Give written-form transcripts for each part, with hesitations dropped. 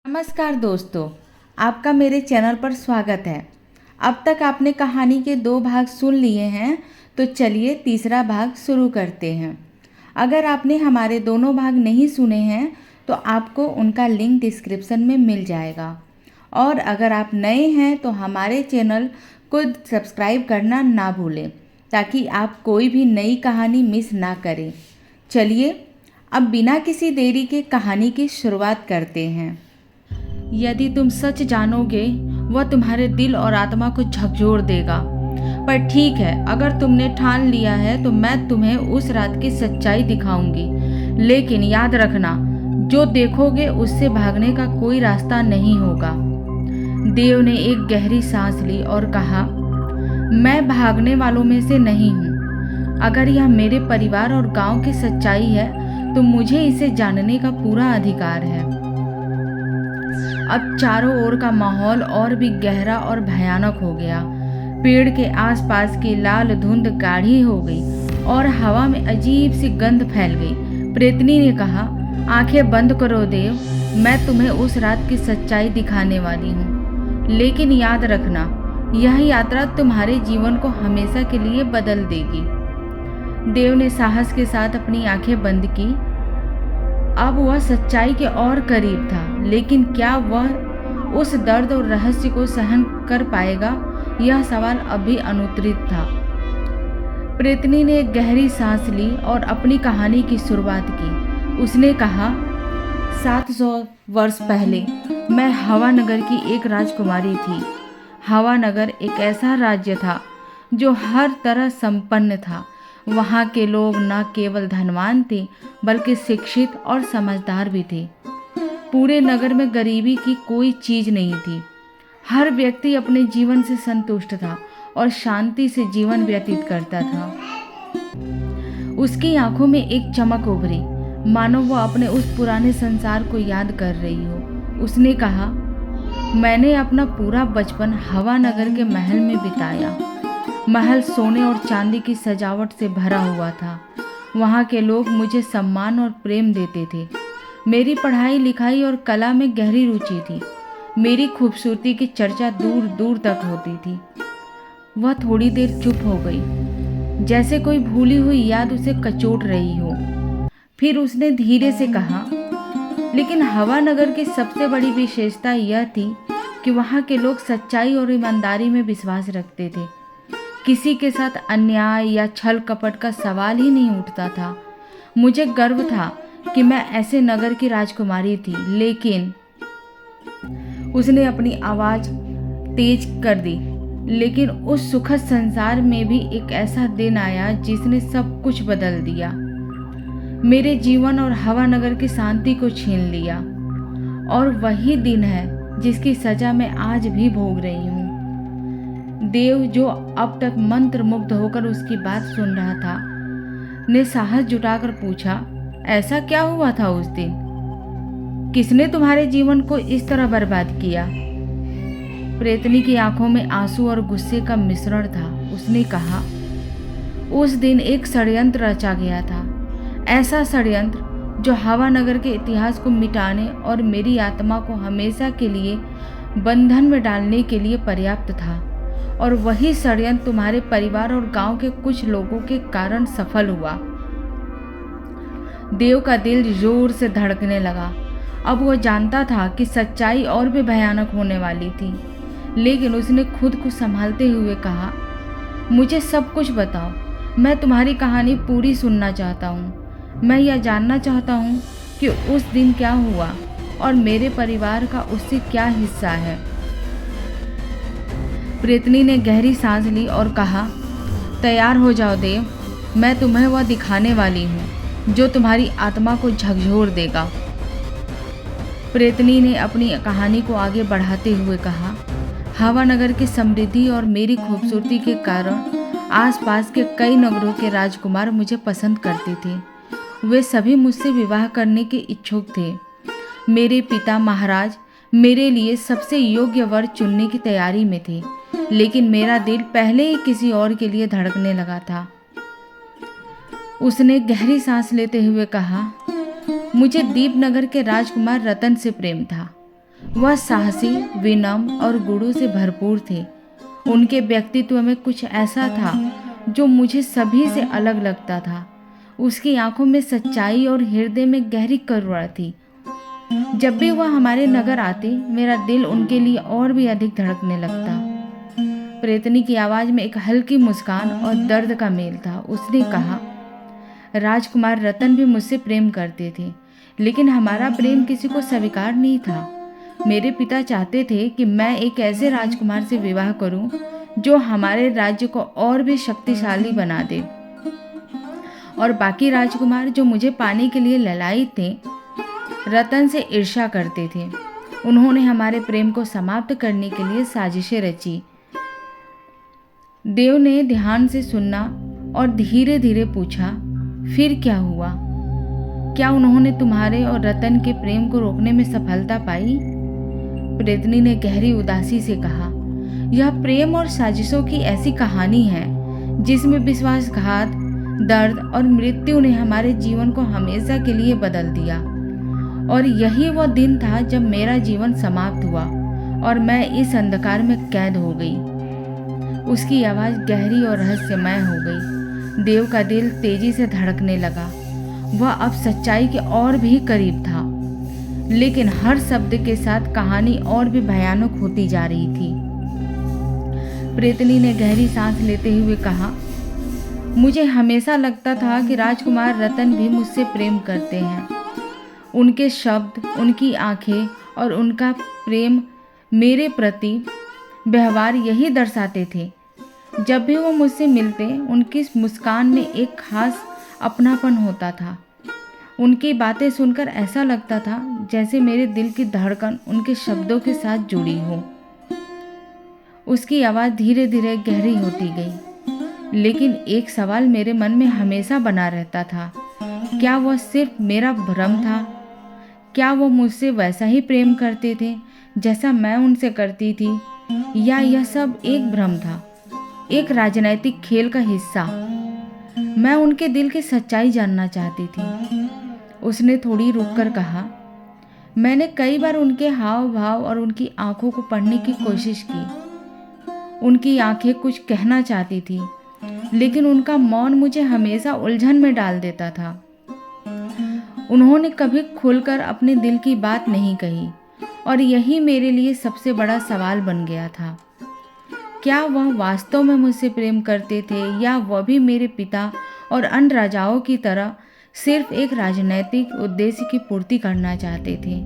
नमस्कार दोस्तों, आपका मेरे चैनल पर स्वागत है। अब तक आपने कहानी के 2 भाग सुन लिए हैं, तो चलिए तीसरा भाग शुरू करते हैं। अगर आपने हमारे दोनों भाग नहीं सुने हैं तो आपको उनका लिंक डिस्क्रिप्शन में मिल जाएगा। और अगर आप नए हैं तो हमारे चैनल को सब्सक्राइब करना ना भूलें, ताकि आप कोई भी नई कहानी मिस ना करें। चलिए अब बिना किसी देरी के कहानी की शुरुआत करते हैं। यदि तुम सच जानोगे, वह तुम्हारे दिल और आत्मा को झकझोर देगा। पर ठीक है, अगर तुमने ठान लिया है तो मैं तुम्हें उस रात की सच्चाई दिखाऊंगी। लेकिन याद रखना, जो देखोगे उससे भागने का कोई रास्ता नहीं होगा। देव ने एक गहरी सांस ली और कहा, मैं भागने वालों में से नहीं हूँ। अगर यह मेरे परिवार और गांव की सच्चाई है तो मुझे इसे जानने का पूरा अधिकार है। अब चारों ओर का माहौल और भी गहरा और भयानक हो गया। पेड़ के आसपास की लाल धुंध गाढ़ी हो गई और हवा में अजीब सी गंध फैल गई। प्रेतनी ने कहा, आंखें बंद करो देव, मैं तुम्हें उस रात की सच्चाई दिखाने वाली हूँ। लेकिन याद रखना, यह यात्रा तुम्हारे जीवन को हमेशा के लिए बदल देगी। देव ने साहस के साथ अपनी आंखें बंद की। अब वह सच्चाई के और करीब था, लेकिन क्या वह उस दर्द और रहस्य को सहन कर पाएगा, यह सवाल अभी अनुत्तरित था। प्रेतनी ने एक गहरी सांस ली और अपनी कहानी की शुरुआत की। उसने कहा, 700 वर्ष पहले मैं हवा नगर की एक राजकुमारी थी। हवा नगर एक ऐसा राज्य था जो हर तरह संपन्न था। वहाँ के लोग न केवल धनवान थे, बल्कि शिक्षित और समझदार भी थे। पूरे नगर में गरीबी की कोई चीज नहीं थी। हर व्यक्ति अपने जीवन से संतुष्ट था और शांति से जीवन व्यतीत करता था। उसकी आंखों में एक चमक उभरी, मानो वो अपने उस पुराने संसार को याद कर रही हो। उसने कहा, मैंने अपना पूरा बचपन हवा नगर के महल में बिताया। महल सोने और चांदी की सजावट से भरा हुआ था। वहाँ के लोग मुझे सम्मान और प्रेम देते थे। मेरी पढ़ाई लिखाई और कला में गहरी रुचि थी। मेरी खूबसूरती की चर्चा दूर दूर तक होती थी। वह थोड़ी देर चुप हो गई, जैसे कोई भूली हुई याद उसे कचोट रही हो। फिर उसने धीरे से कहा, लेकिन हवा नगर की सबसे बड़ी विशेषता यह थी कि वहाँ के लोग सच्चाई और ईमानदारी में विश्वास रखते थे। किसी के साथ अन्याय या छल कपट का सवाल ही नहीं उठता था। मुझे गर्व था कि मैं ऐसे नगर की राजकुमारी थी। लेकिन उसने अपनी आवाज तेज कर दी। लेकिन उस सुखद संसार में भी एक ऐसा दिन आया जिसने सब कुछ बदल दिया। मेरे जीवन और हवा नगर की शांति को छीन लिया। और वही दिन है जिसकी सजा मैं आज भी भोग रही हूँ। देव, जो अब तक मंत्र मुग्ध होकर उसकी बात सुन रहा था, ने साहस जुटाकर पूछा, ऐसा क्या हुआ था उस दिन? किसने तुम्हारे जीवन को इस तरह बर्बाद किया? प्रेतनी की आंखों में आंसू और गुस्से का मिश्रण था। उसने कहा, उस दिन एक षड्यंत्र रचा गया था। ऐसा षड्यंत्र जो हवा नगर के इतिहास को मिटाने और मेरी आत्मा को हमेशा के लिए बंधन में डालने के लिए पर्याप्त था। और वही षड्यंत्र तुम्हारे परिवार और गांव के कुछ लोगों के कारण सफल हुआ। देव का दिल जोर से धड़कने लगा। अब वह जानता था कि सच्चाई और भी भयानक होने वाली थी। लेकिन उसने खुद को संभालते हुए कहा, मुझे सब कुछ बताओ। मैं तुम्हारी कहानी पूरी सुनना चाहता हूँ। मैं यह जानना चाहता हूँ कि उस दिन क्या हुआ और मेरे परिवार का उससे क्या हिस्सा है। प्रेतनी ने गहरी सांस ली और कहा, तैयार हो जाओ देव, मैं तुम्हें वह दिखाने वाली हूँ जो तुम्हारी आत्मा को झकझोर देगा। प्रेतनी ने अपनी कहानी को आगे बढ़ाते हुए कहा, हवा नगर की समृद्धि और मेरी खूबसूरती के कारण आसपास के कई नगरों के राजकुमार मुझे पसंद करते थे। वे सभी मुझसे विवाह करने के इच्छुक थे। मेरे पिता महाराज मेरे लिए सबसे योग्य वर चुनने की तैयारी में थे। लेकिन मेरा दिल पहले ही किसी और के लिए धड़कने लगा था। उसने गहरी सांस लेते हुए कहा, मुझे दीपनगर के राजकुमार रतन से प्रेम था। वह साहसी, विनम्र और गुणों से भरपूर थे। उनके व्यक्तित्व में कुछ ऐसा था जो मुझे सभी से अलग लगता था। उसकी आंखों में सच्चाई और हृदय में गहरी करुणा थी। जब भी वह हमारे नगर आते, मेरा दिल उनके लिए और भी अधिक धड़कने लगता। प्रेतनी की आवाज़ में एक हल्की मुस्कान और दर्द का मेल था। उसने कहा, राजकुमार रतन भी मुझसे प्रेम करते थे, लेकिन हमारा प्रेम किसी को स्वीकार नहीं था। मेरे पिता चाहते थे कि मैं एक ऐसे राजकुमार से विवाह करूं जो हमारे राज्य को और भी शक्तिशाली बना दे, और बाकी राजकुमार जो मुझे पाने के लिए ललायित थे, रतन से ईर्ष्या करते थे। उन्होंने हमारे प्रेम को समाप्त करने के लिए साजिशें रची। देव ने ध्यान से सुना और धीरे धीरे पूछा, फिर क्या हुआ? क्या उन्होंने तुम्हारे और रतन के प्रेम को रोकने में सफलता पाई? प्रेतनी ने गहरी उदासी से कहा, यह प्रेम और साजिशों की ऐसी कहानी है जिसमें विश्वासघात, दर्द और मृत्यु ने हमारे जीवन को हमेशा के लिए बदल दिया। और यही वो दिन था जब मेरा जीवन समाप्त हुआ और मैं इस अंधकार में कैद हो गई। उसकी आवाज़ गहरी और रहस्यमय हो गई। देव का दिल तेजी से धड़कने लगा। वह अब सच्चाई के और भी करीब था, लेकिन हर शब्द के साथ कहानी और भी भयानक होती जा रही थी। प्रेतनी ने गहरी सांस लेते हुए कहा, मुझे हमेशा लगता था कि राजकुमार रतन भी मुझसे प्रेम करते हैं। उनके शब्द, उनकी आंखें और उनका प्रेम मेरे प्रति व्यवहार यही दर्शाते थे। जब भी वो मुझसे मिलते, उनकी मुस्कान में एक खास अपनापन होता था। उनकी बातें सुनकर ऐसा लगता था जैसे मेरे दिल की धड़कन उनके शब्दों के साथ जुड़ी हो। उसकी आवाज़ धीरे धीरे गहरी होती गई, लेकिन एक सवाल मेरे मन में हमेशा बना रहता था। क्या वह सिर्फ मेरा भ्रम था? क्या वो मुझसे वैसा ही प्रेम करते थे जैसा मैं उनसे करती थी, या यह सब एक भ्रम था, एक राजनीतिक खेल का हिस्सा? मैं उनके दिल की सच्चाई जानना चाहती थी। उसने थोड़ी रुककर कहा, मैंने कई बार उनके हाव भाव और उनकी आंखों को पढ़ने की कोशिश की। उनकी आंखें कुछ कहना चाहती थी, लेकिन उनका मौन मुझे हमेशा उलझन में डाल देता था। उन्होंने कभी खुलकर अपने दिल की बात नहीं कही, और यही मेरे लिए सबसे बड़ा सवाल बन गया था। क्या वह वास्तव में मुझसे प्रेम करते थे, या वह भी मेरे पिता और अन्य राजाओं की तरह सिर्फ एक राजनीतिक उद्देश्य की पूर्ति करना चाहते थे?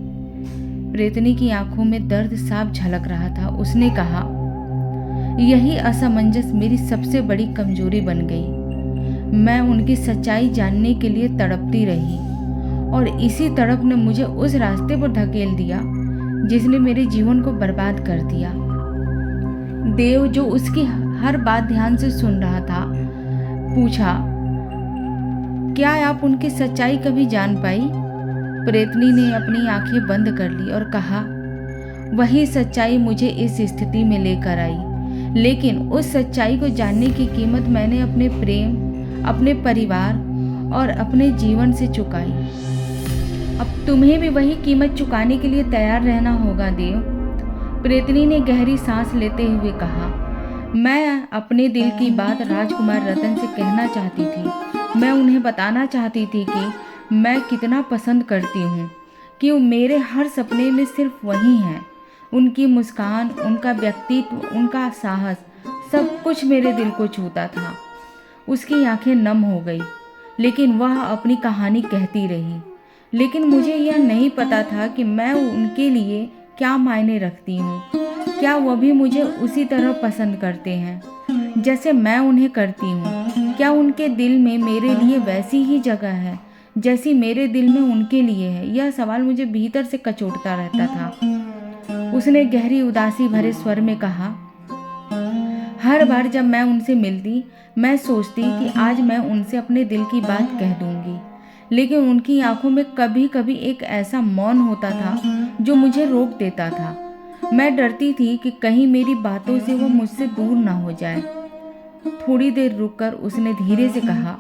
प्रेतनी की आंखों में दर्द साफ झलक रहा था। उसने कहा, यही असमंजस मेरी सबसे बड़ी कमजोरी बन गई। मैं उनकी सच्चाई जानने के लिए तड़पती रही, और इसी तड़प ने मुझे उस रास्ते पर धकेल दिया जिसने मेरे जीवन को बर्बाद कर दिया। देव, जो उसकी हर बात ध्यान से सुन रहा था, पूछा, क्या आप उनकी सच्चाई कभी जान पाई? प्रेतनी ने अपनी आंखें बंद कर ली और कहा, वही सच्चाई मुझे इस स्थिति में लेकर आई, लेकिन उस सच्चाई को जानने की कीमत मैंने अपने प्रेम, अपने परिवार और अपने जीवन से चुकाई। अब तुम्हें भी वही कीमत चुकाने के लिए तैयार रहना होगा देव। प्रेतनी ने गहरी सांस लेते हुए कहा, मैं अपने दिल की बात राजकुमार रतन से कहना चाहती थी। मैं उन्हें बताना चाहती थी कि मैं कितना पसंद करती हूँ, कि मेरे हर सपने में सिर्फ वही हैं। उनकी मुस्कान, उनका व्यक्तित्व, उनका साहस, सब कुछ मेरे दिल को छूता था। उसकी आंखें नम हो गई, लेकिन वह अपनी कहानी कहती रही। लेकिन मुझे यह नहीं पता था कि मैं उनके लिए क्या मायने रखती हूँ। क्या वह भी मुझे उसी तरह पसंद करते हैं जैसे मैं उन्हें करती हूँ? क्या उनके दिल में मेरे लिए वैसी ही जगह है जैसी मेरे दिल में उनके लिए है? यह सवाल मुझे भीतर से कचोटता रहता था। उसने गहरी उदासी भरे स्वर में कहा, हर बार जब मैं उनसे मिलती, मैं सोचती कि आज मैं उनसे अपने दिल की बात कह दूंगी, लेकिन उनकी आंखों में कभी कभी एक ऐसा मौन होता था जो मुझे रोक देता था। मैं डरती थी कि कहीं मेरी बातों से वो मुझसे दूर ना हो जाए। थोड़ी देर रुककर उसने धीरे से कहा,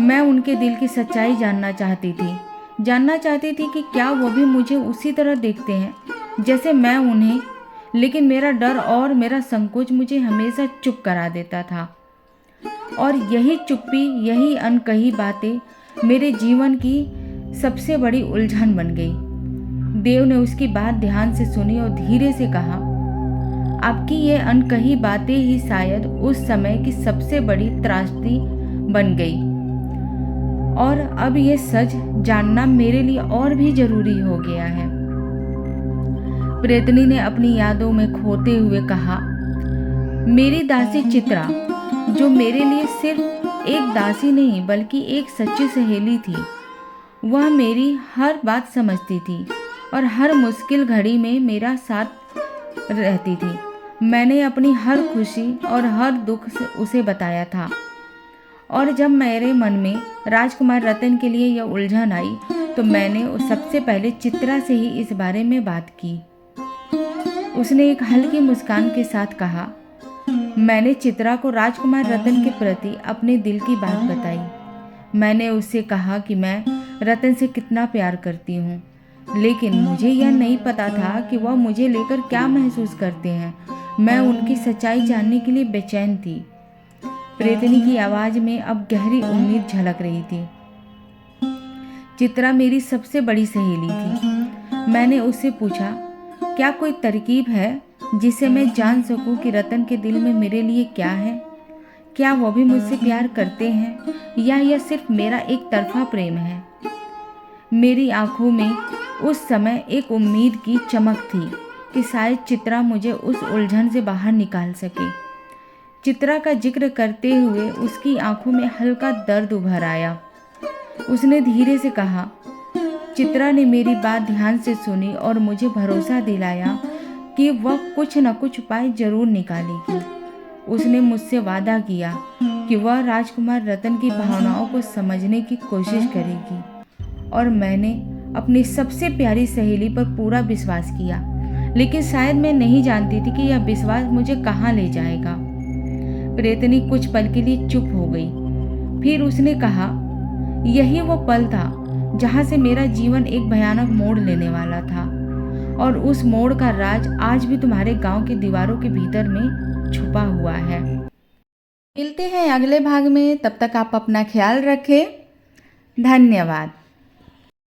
मैं उनके दिल की सच्चाई जानना चाहती थी जानना चाहती थी कि क्या वो भी मुझे उसी तरह देखते हैं जैसे मैं उन्हें, लेकिन मेरा डर और मेरा संकोच मुझे हमेशा चुप करा देता था। और यही चुप्पी, यही अनकही बातें मेरे जीवन की सबसे बड़ी उलझन बन गई। देव ने उसकी बात ध्यान से सुनी और धीरे से कहा, आपकी ये अनकही बातें ही शायद उस समय की सबसे बड़ी त्रासदी बन गई, और अब ये सच जानना मेरे लिए और भी जरूरी हो गया है। प्रेतनी ने अपनी यादों में खोते हुए कहा, मेरी दासी चित्रा, जो मेरे लिए सिर्फ एक दासी नहीं बल्कि एक सच्ची सहेली थी, वह मेरी हर बात समझती थी और हर मुश्किल घड़ी में मेरा साथ रहती थी। मैंने अपनी हर खुशी और हर दुख से उसे बताया था, और जब मेरे मन में राजकुमार रतन के लिए यह उलझन आई तो मैंने सबसे पहले चित्रा से ही इस बारे में बात की। उसने एक हल्की मुस्कान के साथ कहा, मैंने चित्रा को राजकुमार रतन के प्रति अपने दिल की बात बताई। मैंने उससे कहा कि मैं रतन से कितना प्यार करती हूँ, लेकिन मुझे यह नहीं पता था कि वह मुझे लेकर क्या महसूस करते हैं। मैं उनकी सच्चाई जानने के लिए बेचैन थी। प्रेतनी की आवाज़ में अब गहरी उम्मीद झलक रही थी। चित्रा मेरी सबसे बड़ी सहेली थी। मैंने उससे पूछा, क्या कोई तरकीब है जिसे मैं जान सकूं कि रतन के दिल में मेरे लिए क्या है? क्या वो भी मुझसे प्यार करते हैं या यह सिर्फ मेरा एक तरफा प्रेम है? मेरी आंखों में उस समय एक उम्मीद की चमक थी कि शायद चित्रा मुझे उस उलझन से बाहर निकाल सके। चित्रा का जिक्र करते हुए उसकी आंखों में हल्का दर्द उभर आया। उसने धीरे से कहा, चित्रा ने मेरी बात ध्यान से सुनी और मुझे भरोसा दिलाया कि वह कुछ न कुछ उपाय जरूर निकालेगी। उसने मुझसे वादा किया कि वह राजकुमार रतन की भावनाओं को समझने की कोशिश करेगी, और मैंने अपनी सबसे प्यारी सहेली पर पूरा विश्वास किया, लेकिन शायद मैं नहीं जानती थी कि यह विश्वास मुझे कहाँ ले जाएगा। प्रेतनी कुछ पल के लिए चुप हो गई। फिर उसने कहा, यही वो पल था जहाँ से मेरा जीवन एक भयानक मोड़ लेने वाला था, और उस मोड़ का राज आज भी तुम्हारे गांव की दीवारों के भीतर में छुपा हुआ है। मिलते हैं अगले भाग में, तब तक आप अपना ख्याल रखें। धन्यवाद।